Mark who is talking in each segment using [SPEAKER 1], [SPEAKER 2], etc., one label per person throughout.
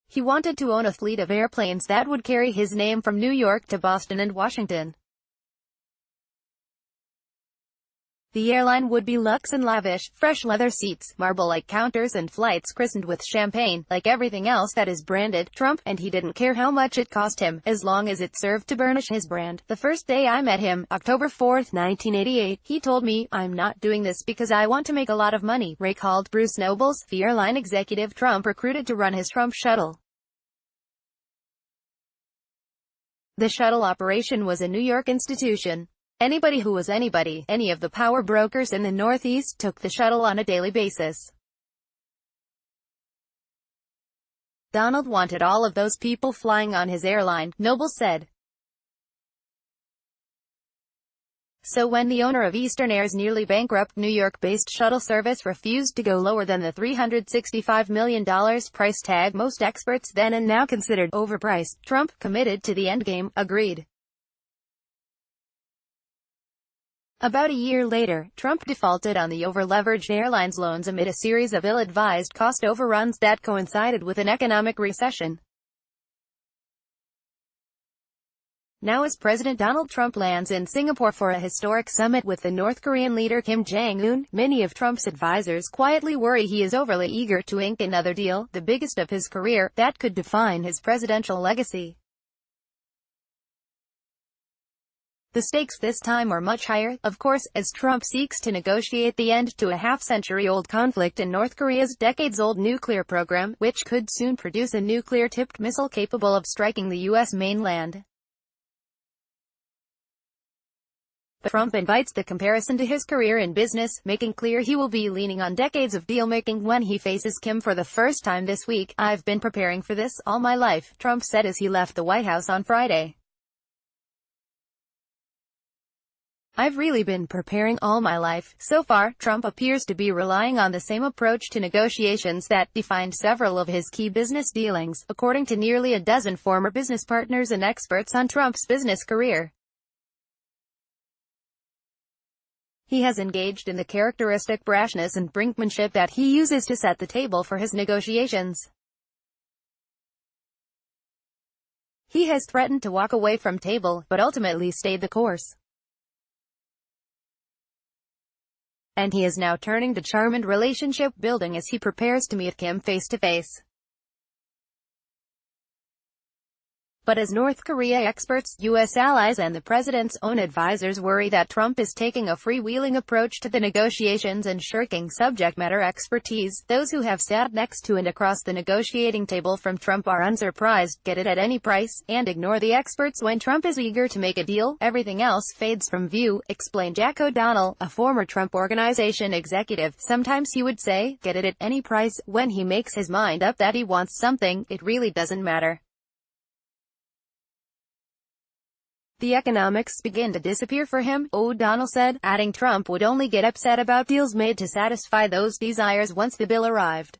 [SPEAKER 1] He wanted to own a fleet of airplanes that would carry his name from New York to Boston and Washington. The airline would be luxe and lavish, fresh leather seats, marble-like counters and flights christened with champagne, like everything else that is branded Trump, and he didn't care how much it cost him, as long as it served to burnish his brand. The first day I met him, October 4, 1988, he told me, "I'm not doing this because I want to make a lot of money," recalled Bruce Nobles, the airline executive Trump recruited to run his Trump shuttle. The shuttle operation was a New York institution. Anybody who was anybody, any of the power brokers in the Northeast, took the shuttle on a daily basis. Donald wanted all of those people flying on his airline, Noble said. So when the owner of Eastern Air's nearly bankrupt New York-based shuttle service refused to go lower than the $365 million price tag most experts then and now considered overpriced, Trump, committed to the endgame, agreed. About a year later, Trump defaulted on the over-leveraged airline's loans amid a series of ill-advised cost overruns that coincided with an economic recession. Now as President Donald Trump lands in Singapore for a historic summit with the North Korean leader Kim Jong-un, many of Trump's advisors quietly worry he is overly eager to ink another deal, the biggest of his career, that could define his presidential legacy. The stakes this time are much higher, of course, as Trump seeks to negotiate the end to a half-century-old conflict in North Korea's decades-old nuclear program, which could soon produce a nuclear-tipped missile capable of striking the U.S. mainland. But Trump invites the comparison to his career in business, making clear he will be leaning on decades of deal-making when he faces Kim for the first time this week. "I've been preparing for this all my life," Trump said as he left the White House on Friday. "I've really been preparing all my life." So far, Trump appears to be relying on the same approach to negotiations that defined several of his key business dealings, according to nearly a dozen former business partners and experts on Trump's business career. He has engaged in the characteristic brashness and brinkmanship that he uses to set the table for his negotiations. He has threatened to walk away from table, but ultimately stayed the course. And he is now turning to charm and relationship building as he prepares to meet Kim face-to-face. But as North Korea experts, U.S. allies and the president's own advisors worry that Trump is taking a freewheeling approach to the negotiations and shirking subject matter expertise, those who have sat next to and across the negotiating table from Trump are unsurprised, get it at any price, and ignore the experts when Trump is eager to make a deal. Everything else fades from view, explained Jack O'Donnell, a former Trump Organization executive. Sometimes he would say, get it at any price. When he makes his mind up that he wants something, it really doesn't matter. The economics begin to disappear for him, O'Donnell said, adding Trump would only get upset about deals made to satisfy those desires once the bill arrived.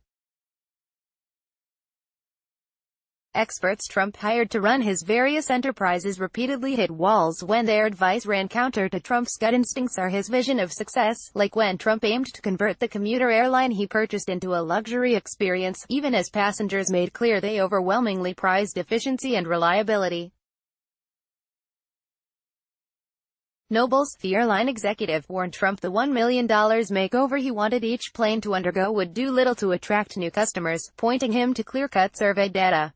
[SPEAKER 1] Experts Trump hired to run his various enterprises repeatedly hit walls when their advice ran counter to Trump's gut instincts or his vision of success, like when Trump aimed to convert the commuter airline he purchased into a luxury experience, even as passengers made clear they overwhelmingly prized efficiency and reliability. Nobles, the airline executive, warned Trump the $1 million makeover he wanted each plane to undergo would do little to attract new customers, pointing him to clear-cut survey data.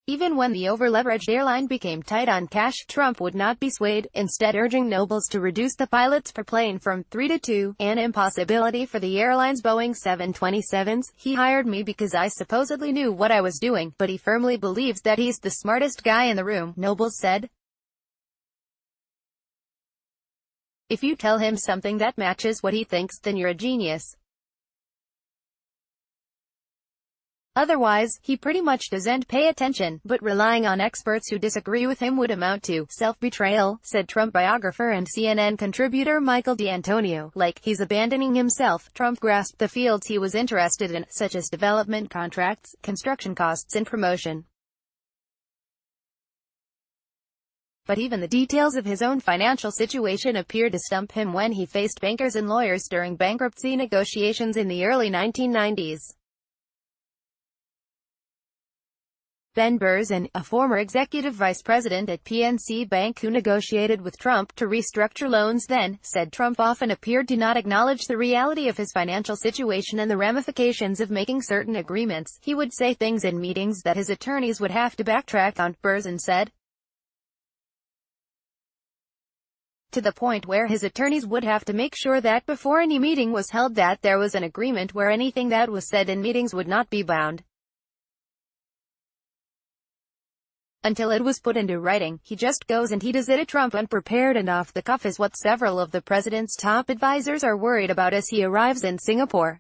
[SPEAKER 1] Even when the over-leveraged airline became tight on cash, Trump would not be swayed, instead urging Nobles to reduce the pilots per plane from 3 to 2, an impossibility for the airline's Boeing 727s. "He hired me because I supposedly knew what I was doing, but he firmly believes that he's the smartest guy in the room," Nobles said. "If you tell him something that matches what he thinks, then you're a genius. Otherwise, he pretty much doesn't pay attention." But relying on experts who disagree with him would amount to self-betrayal, said Trump biographer and CNN contributor Michael D'Antonio. Like, he's abandoning himself. Trump grasped the fields he was interested in, such as development contracts, construction costs and promotion. But even the details of his own financial situation appeared to stump him when he faced bankers and lawyers during bankruptcy negotiations in the early 1990s. Ben Berzin, a former executive vice president at PNC Bank who negotiated with Trump to restructure loans then, said Trump often appeared to not acknowledge the reality of his financial situation and the ramifications of making certain agreements. He would say things in meetings that his attorneys would have to backtrack on, Berzin said. To the point where his attorneys would have to make sure that before any meeting was held that there was an agreement where anything that was said in meetings would not be bound until it was put into writing. He just goes and he does it. Trump unprepared and off the cuff is what several of the president's top advisors are worried about as he arrives in Singapore.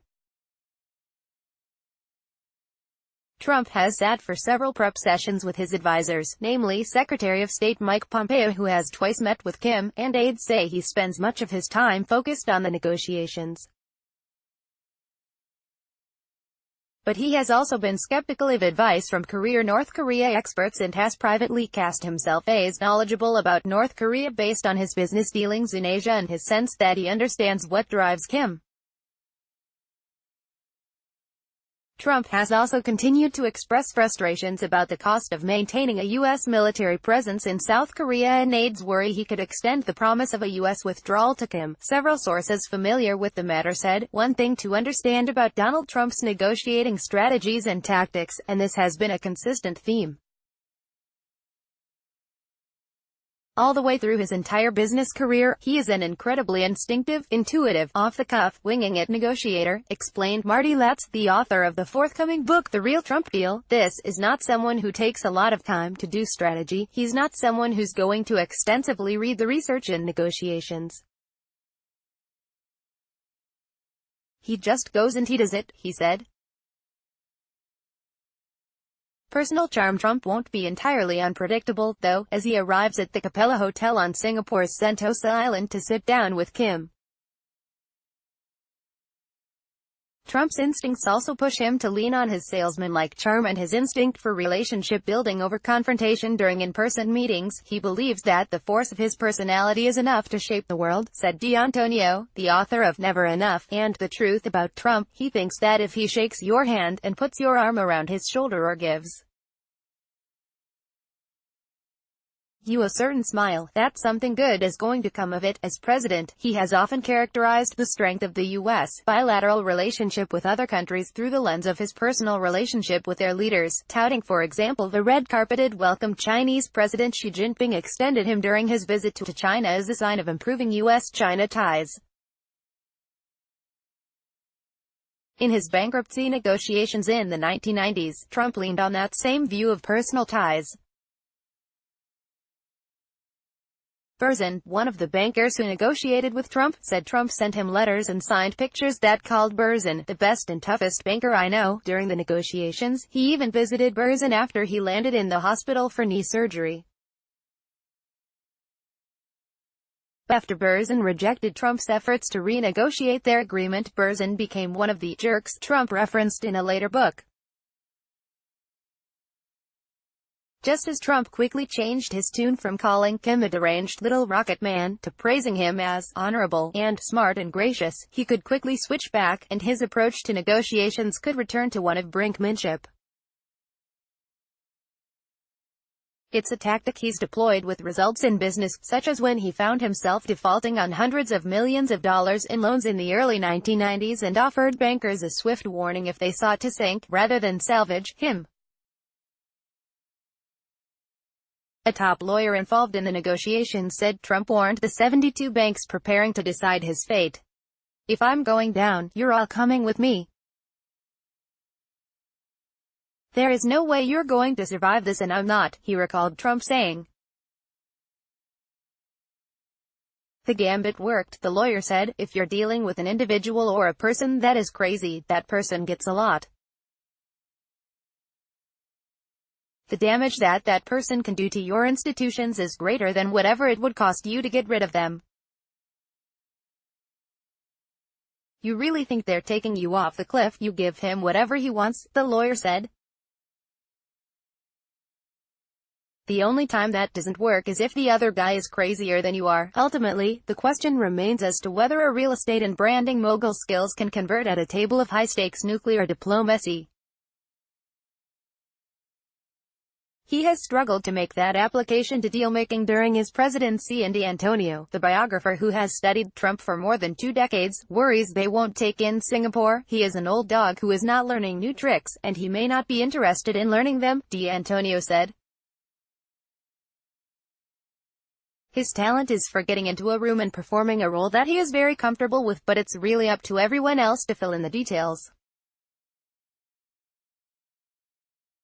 [SPEAKER 1] Trump has sat for several prep sessions with his advisors, namely Secretary of State Mike Pompeo, who has twice met with Kim, and aides say he spends much of his time focused on the negotiations. But he has also been skeptical of advice from career North Korea experts and has privately cast himself as knowledgeable about North Korea based on his business dealings in Asia and his sense that he understands what drives Kim. Trump has also continued to express frustrations about the cost of maintaining a U.S. military presence in South Korea and aides worry he could extend the promise of a U.S. withdrawal to Kim. Several sources familiar with the matter said, one thing to understand about Donald Trump's negotiating strategies and tactics, and this has been a consistent theme all the way through his entire business career, he is an incredibly instinctive, intuitive, off-the-cuff, winging-it negotiator, explained Marty Latz, the author of the forthcoming book The Real Trump Deal. This is not someone who takes a lot of time to do strategy. He's not someone who's going to extensively read the research in negotiations. He just goes and he does it, he said. Personal charm. Trump won't be entirely unpredictable, though, as he arrives at the Capella Hotel on Singapore's Sentosa Island to sit down with Kim. Trump's instincts also push him to lean on his salesman-like charm and his instinct for relationship building over confrontation during in-person meetings. He believes that the force of his personality is enough to shape the world, said D'Antonio, the author of Never Enough, and The Truth About Trump. He thinks that if he shakes your hand, and puts your arm around his shoulder or gives you a certain smile, that something good is going to come of it. As president, he has often characterized the strength of the U.S. bilateral relationship with other countries through the lens of his personal relationship with their leaders, touting for example the red-carpeted welcome Chinese President Xi Jinping extended him during his visit to China as a sign of improving U.S.-China ties. In his bankruptcy negotiations in the 1990s, Trump leaned on that same view of personal ties. Berzin, one of the bankers who negotiated with Trump, said Trump sent him letters and signed pictures that called Berzin the best and toughest banker I know. During the negotiations, he even visited Berzin after he landed in the hospital for knee surgery. After Berzin rejected Trump's efforts to renegotiate their agreement, Berzin became one of the jerks Trump referenced in a later book. Just as Trump quickly changed his tune from calling Kim a deranged little rocket man, to praising him as honorable, and smart and gracious, he could quickly switch back, and his approach to negotiations could return to one of brinkmanship. It's a tactic he's deployed with results in business, such as when he found himself defaulting on hundreds of millions of dollars in loans in the early 1990s and offered bankers a swift warning if they sought to sink, rather than salvage, him. A top lawyer involved in the negotiations said Trump warned the 72 banks preparing to decide his fate. "If I'm going down, you're all coming with me. There is no way you're going to survive this and I'm not," he recalled Trump saying. The gambit worked, the lawyer said. If you're dealing with an individual or a person that is crazy, that person gets a lot. The damage that that person can do to your institutions is greater than whatever it would cost you to get rid of them. You really think they're taking you off the cliff? You give him whatever he wants, the lawyer said. The only time that doesn't work is if the other guy is crazier than you are. Ultimately, the question remains as to whether a real estate and branding mogul's skills can convert at a table of high-stakes nuclear diplomacy. He has struggled to make that application to dealmaking during his presidency, and D'Antonio, the biographer who has studied Trump for more than 2 decades, worries they won't take in Singapore. He is an old dog who is not learning new tricks, and he may not be interested in learning them, D'Antonio said. His talent is for getting into a room and performing a role that he is very comfortable with, but it's really up to everyone else to fill in the details.